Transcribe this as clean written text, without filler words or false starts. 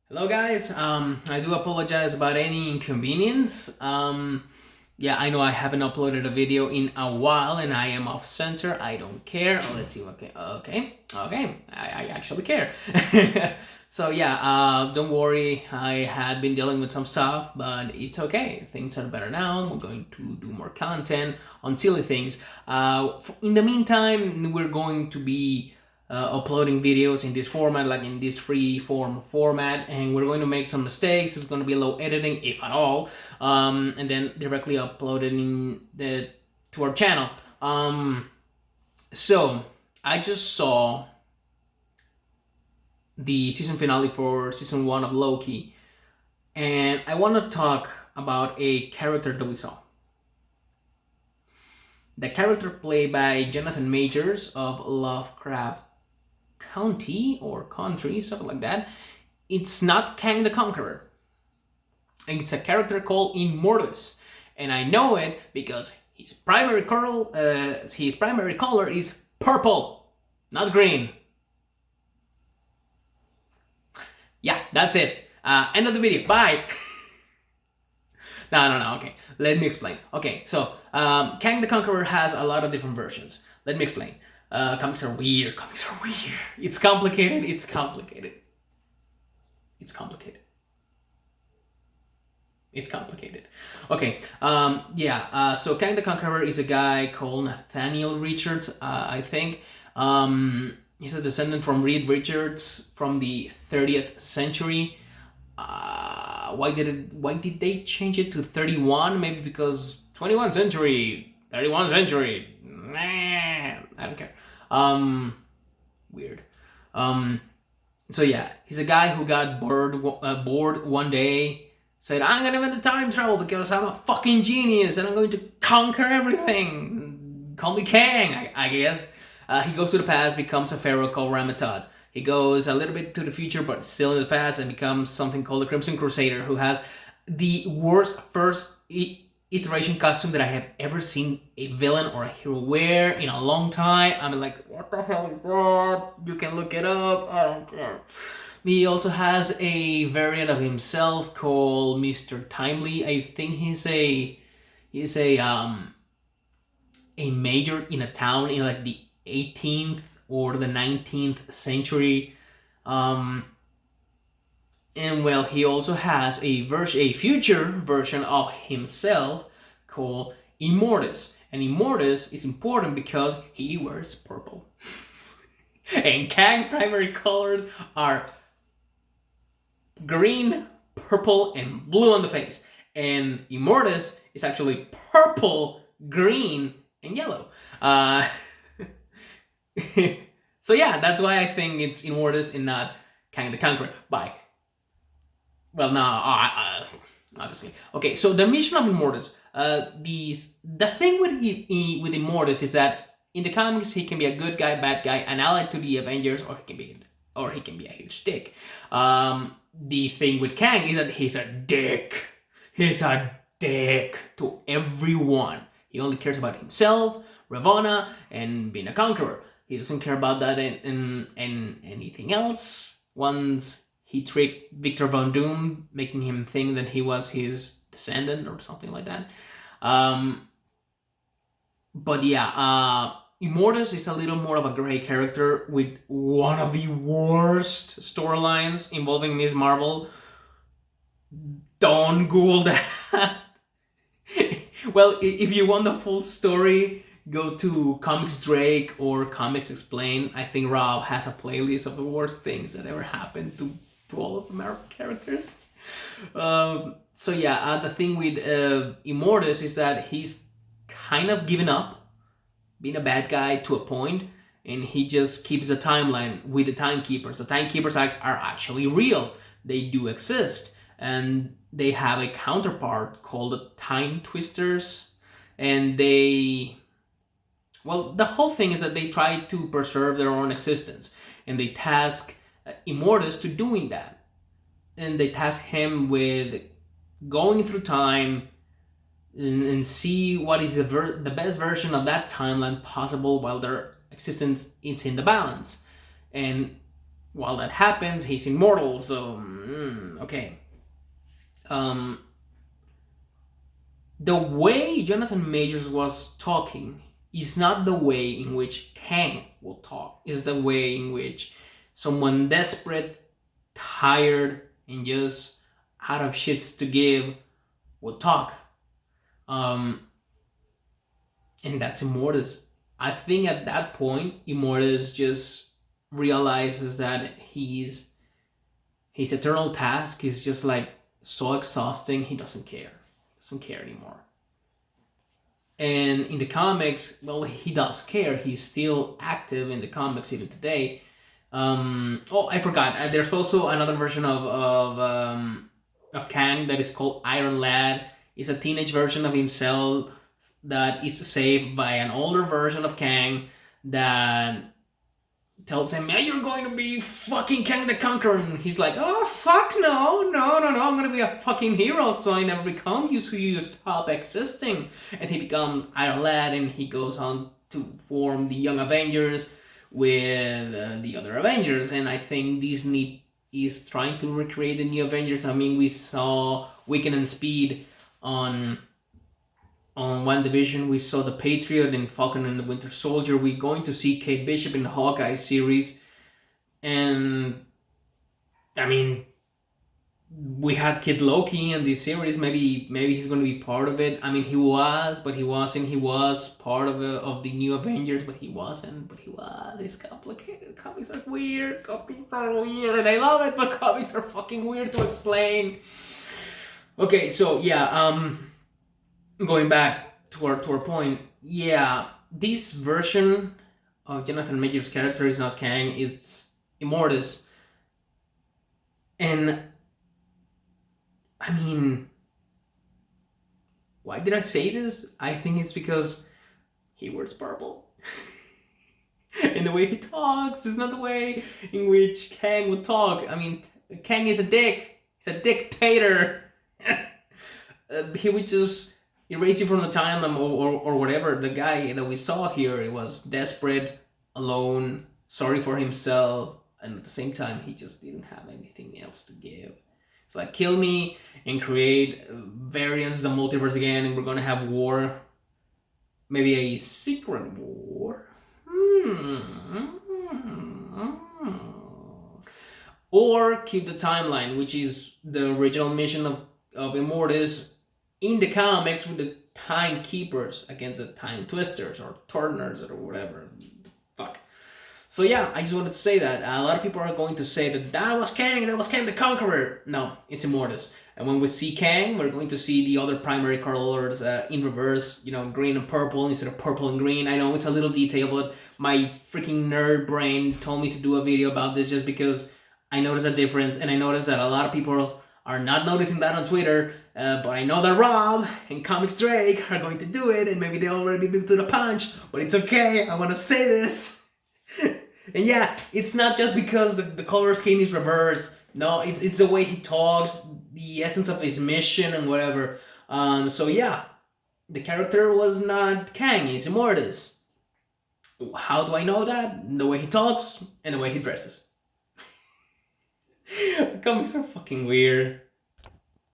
Hello guys, I do apologize about any inconvenience. Yeah, I know I haven't uploaded a video in a while and I am off center. I don't care. Oh, let's see. Okay. I actually care. So yeah, don't worry. I had been dealing with some stuff, but it's okay. Things are better now. We're going to do more content on silly things. In the meantime, we're going to be uploading videos in this format, like in this free form format, and we're going to make some mistakes. It's going to be low editing, if at all, and then directly uploaded to our channel. So I just saw the season finale for season 1 of Loki, and I want to talk about a character that we saw. The character played by Jonathan Majors of Lovecraft County or Country, something like that. It's not Kang the Conqueror. It's a character called Immortus, and I know it because his primary color is purple, not green. Yeah, that's it. End of the video. Bye. No. Okay, let me explain. Okay, so Kang the Conqueror has a lot of different versions. Let me explain. Comics are weird. It's complicated. It's complicated. Okay, so Kang the Conqueror is a guy called Nathaniel Richards, I think. He's a descendant from Reed Richards from the 30th century. Why did they change it to 31? Maybe because 21st century, 31st century. Nah, I don't care. Weird. So yeah, he's a guy who got bored one day, said, I'm gonna invent the time travel because I'm a fucking genius and I'm going to conquer everything. Call me Kang, I guess. He goes to the past, becomes a pharaoh called Ramatad. He goes a little bit to the future, but still in the past, and becomes something called the Crimson Crusader, who has the worst first iteration costume that I have ever seen a villain or a hero wear in a long time. I'm like, what the hell is that? You can look it up. I don't care. He also has a variant of himself called Mr. Timely. I think he's a major in a town in like the 18th or the 19th century. And well, he also has a future version of himself called Immortus. And Immortus is important because he wears purple. And Kang primary colors are green, purple, and blue on the face. And Immortus is actually purple, green, and yellow. So yeah, that's why I think it's Immortus and not Kang the Conqueror. Bye. Well, no, obviously. Okay, so the mission of Immortus. The thing with Immortus is that in the comics he can be a good guy, bad guy, an ally to the Avengers, or he can be a huge dick. The thing with Kang is that he's a dick. He's a dick to everyone. He only cares about himself, Ravonna, and being a conqueror. He doesn't care about that and anything else. Once he tricked Victor Von Doom, making him think that he was his descendant or something like that. But yeah, Immortus is a little more of a gray character with one of the worst storylines involving Ms. Marvel. Don't Google that. Well, if you want the full story, go to Comics Drake or Comics Explain. I think Rob has a playlist of the worst things that ever happened to all of the Marvel characters. So yeah, the thing with Immortus is that he's kind of given up being a bad guy to a point, and he just keeps a timeline with the Timekeepers. The Timekeepers are actually real. They do exist, and they have a counterpart called the Time Twisters, and the whole thing is that they try to preserve their own existence, and they task Immortus to doing that, and they task him with going through time and see what is the best version of that timeline possible while their existence is in the balance. And While that happens, he's immortal. So okay. Um, the way Jonathan Majors was talking is not the way in which Kang will talk. It's the way in which someone desperate, tired, and just out of shits to give will talk. Um, and that's Immortus. I think at that point, Immortus just realizes that his eternal task is just like so exhausting. He doesn't care anymore. And in the comics, well, he does care. He's still active in the comics even today. Oh, I forgot. There's also another version of Kang that is called Iron Lad. It's a teenage version of himself that is saved by an older version of Kang that tells him, "Yeah, you're going to be fucking Kang the Conqueror." And he's like, "Oh, fuck no, no, no, no, I'm going to be a fucking hero, so I never become you, so you stop existing." And he becomes Iron Lad, and he goes on to form the Young Avengers with the other Avengers. And I think Disney is trying to recreate the new Avengers. I mean, we saw Wiccan and Speed on WandaVision. We saw the Patriot in Falcon and the Winter Soldier. We're going to see Kate Bishop in the Hawkeye series. And I mean, we had Kid Loki in this series. Maybe he's going to be part of it. I mean, he was, but he wasn't. He was part of the new Avengers, but he wasn't. But he was. It's complicated. Comics are weird. Comics are weird, and I love it. But comics are fucking weird to explain. Okay, so yeah. Going back to our point, yeah, this version of Jonathan Majors' character is not Kang, it's Immortus. And I mean, why did I say this? I think it's because he wears purple. And the way he talks is not the way in which Kang would talk. I mean, Kang is a dick. He's a dictator. He would just erase you from the timeline or whatever. The guy that we saw here, he was desperate, alone, sorry for himself, and at the same time, he just didn't have anything else to give. It's like, kill me and create variants of the multiverse again, and we're gonna have war. Maybe a secret war? Or keep the timeline, which is the original mission of Immortus in the comics with the Timekeepers against the Time Twisters or Turners or whatever. Fuck. So yeah, I just wanted to say that. A lot of people are going to say that was Kang the Conqueror. No, it's Immortus. And when we see Kang, we're going to see the other primary colors in reverse, green and purple instead of purple and green. I know it's a little detail, but my freaking nerd brain told me to do a video about this just because I noticed a difference, and I noticed that a lot of people are not noticing that on Twitter, but I know that Rob and Comics Drake are going to do it, and maybe they already beat to the punch, but it's okay, I want to say this. And yeah, it's not just because the color scheme is reversed. No, it's the way he talks, the essence of his mission and whatever. So yeah, the character was not Kang, it's Immortus. How do I know that? The way he talks and the way he dresses. Comics are fucking weird.